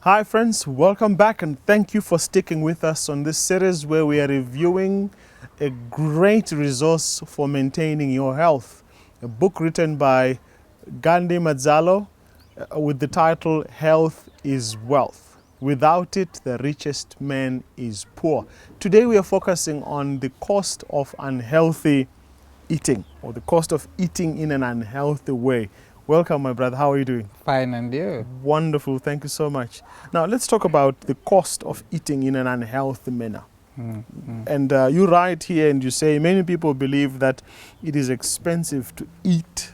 Hi friends, welcome back and thank you for sticking with us on this series where we are reviewing a great resource for maintaining your health. A book written by Gandy Madzalo with the title Health is Wealth. Without it, the richest man is poor. Today we are focusing on the cost of unhealthy eating, or the cost of eating in an unhealthy way. Welcome, my brother. How are you doing? Fine, and you? Wonderful. Thank you so much. Now, let's talk about the cost of eating in an unhealthy manner. And you write here and you say many people believe that it is expensive to eat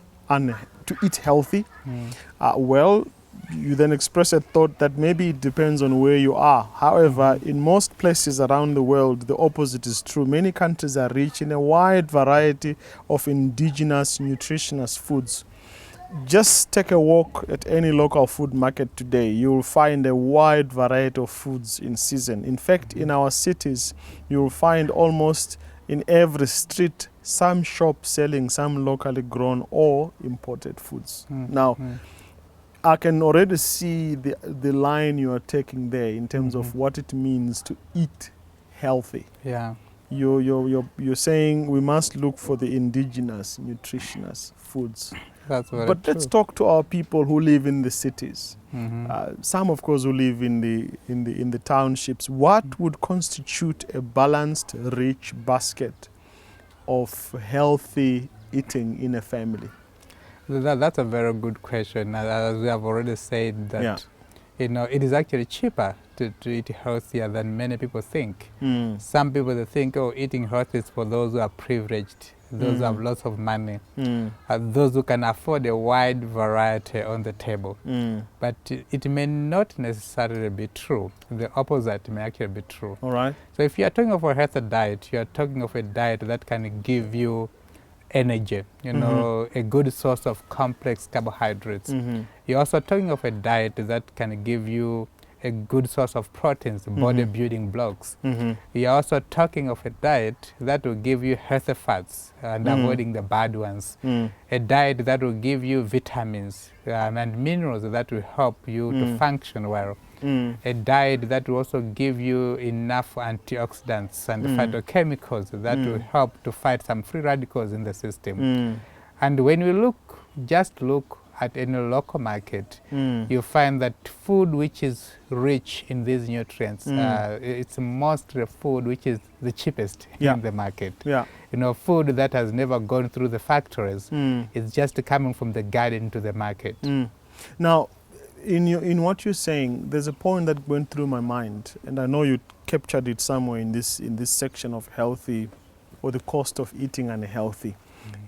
healthy. Well, you then express a thought that maybe it depends on where you are. However, in most places around the world, the opposite is true. Many countries are rich in a wide variety of indigenous, nutritious foods. Just take a walk at any local food market today. You'll find a wide variety of foods in season. In fact, in our cities, you'll find almost in every street some shop selling some locally grown or imported foods. Now, I can already see the line you are taking there in terms of what it means to eat healthy. Yeah. You're saying we must look for the indigenous, nutritious foods. That's very But let's talk to our people who live in the cities. Some, of course, who live in the townships. What would constitute a balanced, rich basket of healthy eating in a family? That's a very good question. As we have already said that, it is actually cheaper to eat healthier than many people think. Some people they think, oh, eating healthy is for those who are privileged, those who have lots of money, those who can afford a wide variety on the table. But it may not necessarily be true. The opposite may actually be true. All right. So if you are talking of a healthy diet, you are talking of a diet that can give you energy, a good source of complex carbohydrates. You're also talking of a diet that can give you a good source of proteins, body building blocks. You're also talking of a diet that will give you healthy fats and avoiding the bad ones. A diet that will give you vitamins and minerals that will help you to function well. A diet that will also give you enough antioxidants and phytochemicals that will help to fight some free radicals in the system. And when we just look at any local market, you find that food which is rich in these nutrients, it's mostly food which is the cheapest in the market. Food that has never gone through the factories, it's just coming from the garden to the market. Now, in what you're saying, there's a point that went through my mind, and I know you captured it somewhere in this section of healthy, or the cost of eating unhealthy.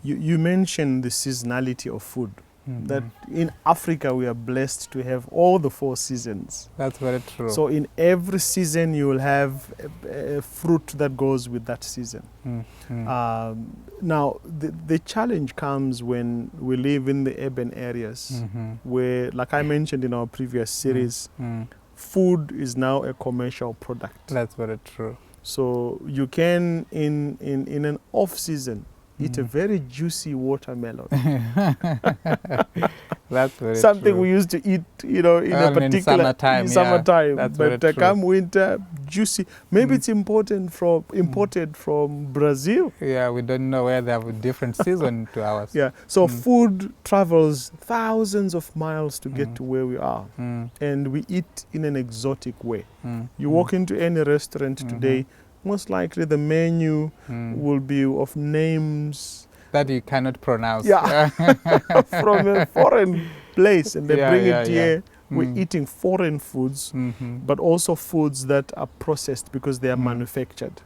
You mentioned the seasonality of food. That in Africa we are blessed to have all the 4 seasons. That's very true. So in every season you will have a fruit that goes with that season. Now the challenge comes when we live in the urban areas where, like I mentioned in our previous series, food is now a commercial product. That's very true. So you can in an off season eat a very juicy watermelon. That's very Something true. we used to eat, in a particular summertime. But very come winter, juicy. Maybe it's imported from Brazil. Yeah, we don't know where they have a different season to ours. Yeah. So food travels thousands of miles to get to where we are, and we eat in an exotic way. You walk into any restaurant today, most likely the menu will be of names that you cannot pronounce. From a foreign place, and they bring it here. We're eating foreign foods, but also foods that are processed because they are manufactured.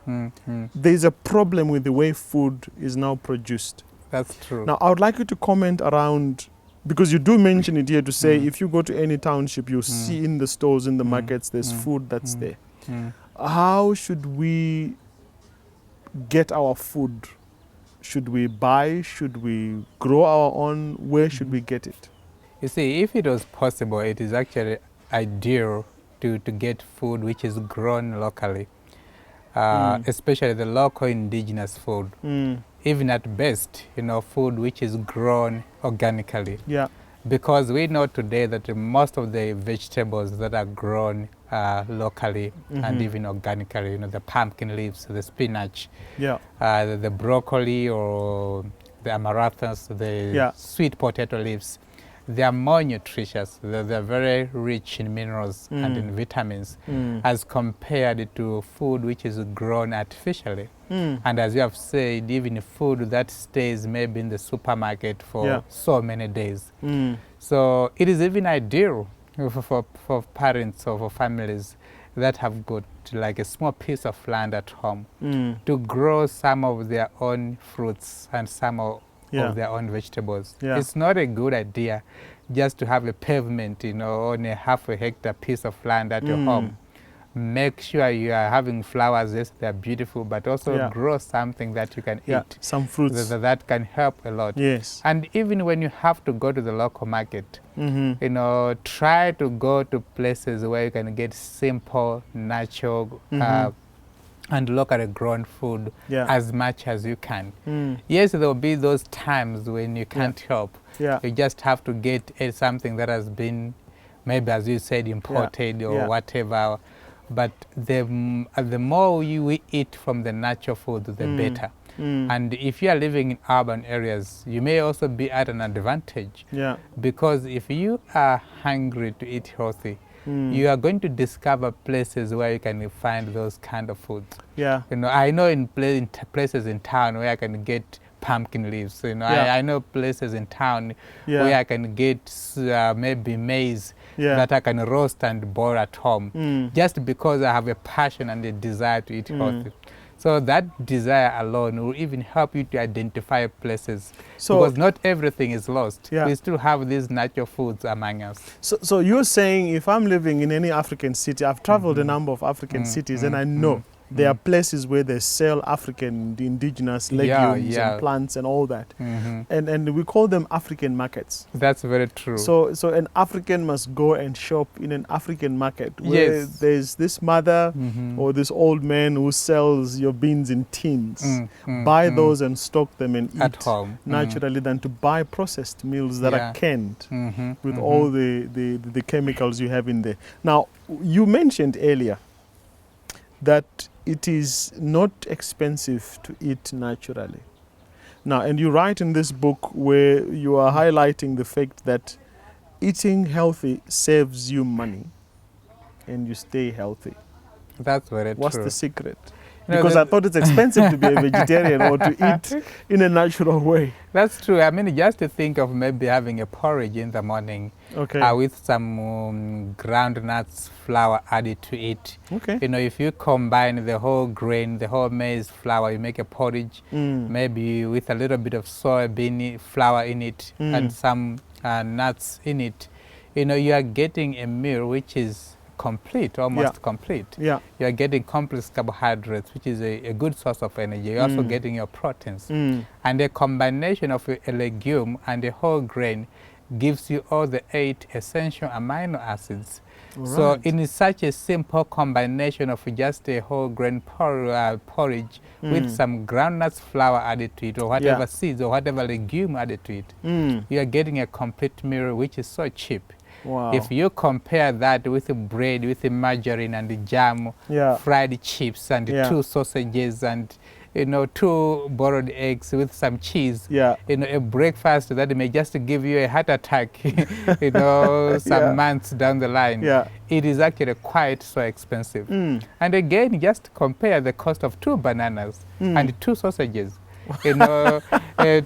There's a problem with the way food is now produced. That's true. Now, I would like you to comment around, because you do mention it here to say if you go to any township, you'll see in the stores, in the markets, there's food that's there. How should we get our food? Should we buy? Should we grow our own? Where should we get it? You see, if it was possible, it is actually ideal to get food which is grown locally, especially the local indigenous food. Even at best, food which is grown organically. because we know today that most of the vegetables that are grown locally and even organically, you know, the pumpkin leaves, the spinach, the broccoli or the amaranthus, the sweet potato leaves, they are more nutritious. They're very rich in minerals and in vitamins as compared to food which is grown artificially. And as you have said, even food that stays maybe in the supermarket for so many days. So it is even ideal for parents or for families that have got like a small piece of land at home to grow some of their own fruits and some of their own vegetables. It's not a good idea just to have a pavement, you know, on a half a hectare piece of land at your home. Make sure you are having flowers, yes, they're beautiful, but also grow something that you can eat. Some fruits. That can help a lot. Yes. And even when you have to go to the local market, you know, try to go to places where you can get simple, natural, and locally grown food as much as you can. Yes, there will be those times when you can't help. You just have to get something that has been, maybe as you said, imported or whatever. But the more we eat from the natural food, the better. And if you are living in urban areas, you may also be at an advantage. Because if you are hungry to eat healthy, you are going to discover places where you can find those kind of foods. You know, I know in places in town where I can get pumpkin leaves. You know, I know places in town where I can get maybe maize that I can roast and boil at home, just because I have a passion and a desire to eat healthy. So that desire alone will even help you to identify places, because not everything is lost. We still have these natural foods among us. So you're saying if I'm living in any African city, I've traveled a number of African cities, and I know there are places where they sell African indigenous legumes and plants and all that. And we call them African markets. That's very true. So an African must go and shop in an African market where there's this mother or this old man who sells your beans in tins. Buy those and stock them and eat at home naturally than to buy processed meals that are canned with all the chemicals you have in there. Now, you mentioned earlier that it is not expensive to eat naturally. Now, and you write in this book where you are highlighting the fact that eating healthy saves you money and you stay healthy. That's very true. What's the secret? Because I thought it's expensive to be a vegetarian or to eat in a natural way. That's true. I mean, just to think of maybe having a porridge in the morning with some ground nuts flour added to it. You know, if you combine the whole grain, the whole maize flour, you make a porridge, maybe with a little bit of soybean flour in it and some nuts in it. You know, you are getting a meal which is complete, almost complete. You are getting complex carbohydrates, which is a good source of energy. You're also getting your proteins. And a combination of a legume and a whole grain gives you all the 8 essential amino acids. So it is such a simple combination of just a whole grain porridge with some groundnuts flour added to it, or whatever seeds or whatever legume added to it. You are getting a complete meal which is so cheap. If you compare that with the bread, with the margarine and the jam, fried chips and 2 sausages and, you know, 2 boiled eggs with some cheese, you know, a breakfast that may just give you a heart attack, you know, some months down the line, it is actually quite so expensive. And again, just compare the cost of 2 bananas and 2 sausages. You know,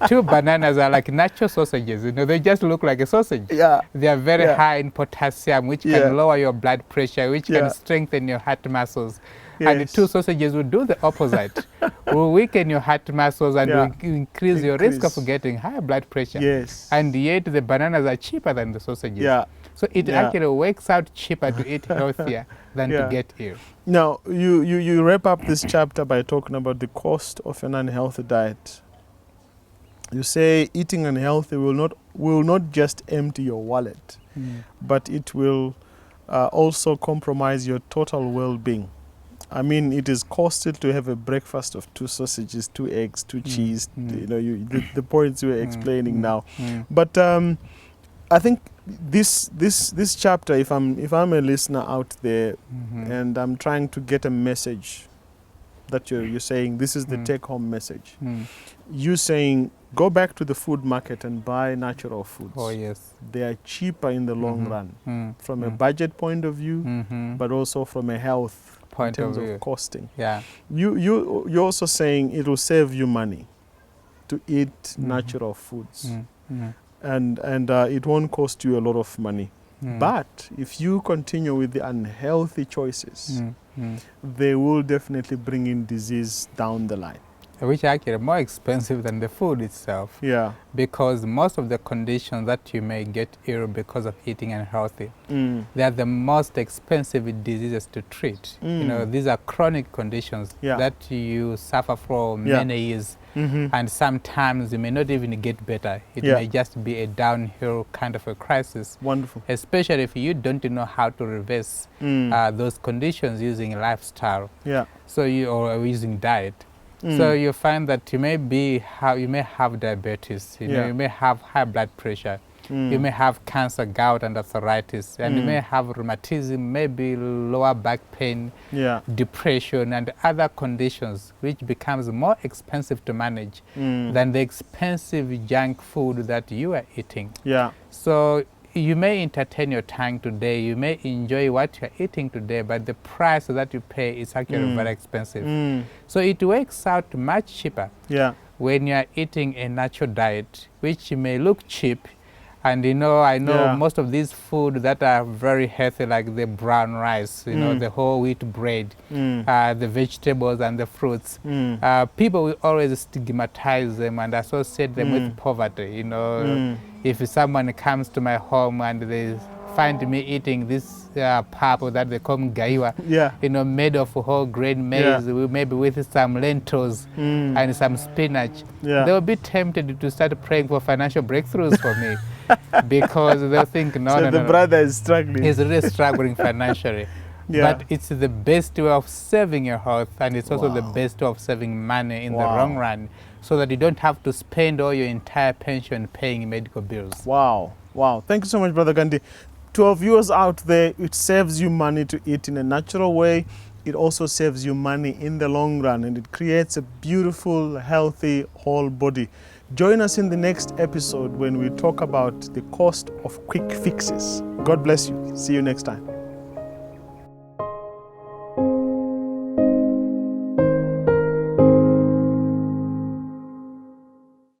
2 bananas are like natural sausages. You know, they just look like a sausage. They are very high in potassium, which can lower your blood pressure, which can strengthen your heart muscles. And the 2 sausages will do the opposite. Will weaken your heart muscles and will increase your risk of getting high blood pressure. And yet the bananas are cheaper than the sausages. So it actually works out cheaper to eat healthier than to get ill. Now, you wrap up this chapter by talking about the cost of an unhealthy diet. You say eating unhealthy will not just empty your wallet, but it will also compromise your total well-being. I mean, it is costly to have a breakfast of 2 sausages, 2 eggs, 2 cheese. You know, the points you were explaining now. But I think this chapter, if I'm a listener out there, and I'm trying to get a message that you're saying, this is the take-home message. You saying, go back to the food market and buy natural foods. Oh yes. They are cheaper in the long run, from a budget point of view, but also from a health Point in terms of view. of costing. Yeah. You're also saying it will save you money to eat natural foods, and it won't cost you a lot of money. But if you continue with the unhealthy choices, they will definitely bring in disease down the line. Which are actually more expensive than the food itself. Yeah. Because most of the conditions that you may get ill because of eating unhealthy, they are the most expensive diseases to treat. You know, these are chronic conditions that you suffer for many years, and sometimes you may not even get better. It may just be a downhill kind of a crisis. Wonderful. Especially if you don't know how to reverse those conditions using lifestyle. Yeah. So or using diet. So you find that you may have diabetes, you know, you may have high blood pressure, you may have cancer, gout, and arthritis, and you may have rheumatism, maybe lower back pain, depression, and other conditions, which becomes more expensive to manage than the expensive junk food that you are eating. Yeah. So you may entertain your tongue today, you may enjoy what you're eating today, but the price that you pay is actually very expensive. So it works out much cheaper when you're eating a natural diet, which may look cheap. And you know, I know most of these food that are very healthy, like the brown rice, you know, the whole wheat bread, the vegetables and the fruits. People will always stigmatize them and associate them with poverty. You know, if someone comes to my home and they find me eating this pap that they call gaiwa, you know, made of whole grain maize, maybe with some lentils and some spinach, they will be tempted to start praying for financial breakthroughs for me. Because they'll think, no, the brother is struggling. He's really struggling financially. But it's the best way of saving your health, and it's also the best way of saving money in the long run, so that you don't have to spend all your entire pension paying medical bills. Wow. Wow. Thank you so much, Brother Gandy. To our viewers out there, it saves you money to eat in a natural way. It also saves you money in the long run, and it creates a beautiful, healthy, whole body. Join us in the next episode when we talk about the cost of quick fixes. God bless you. See you next time.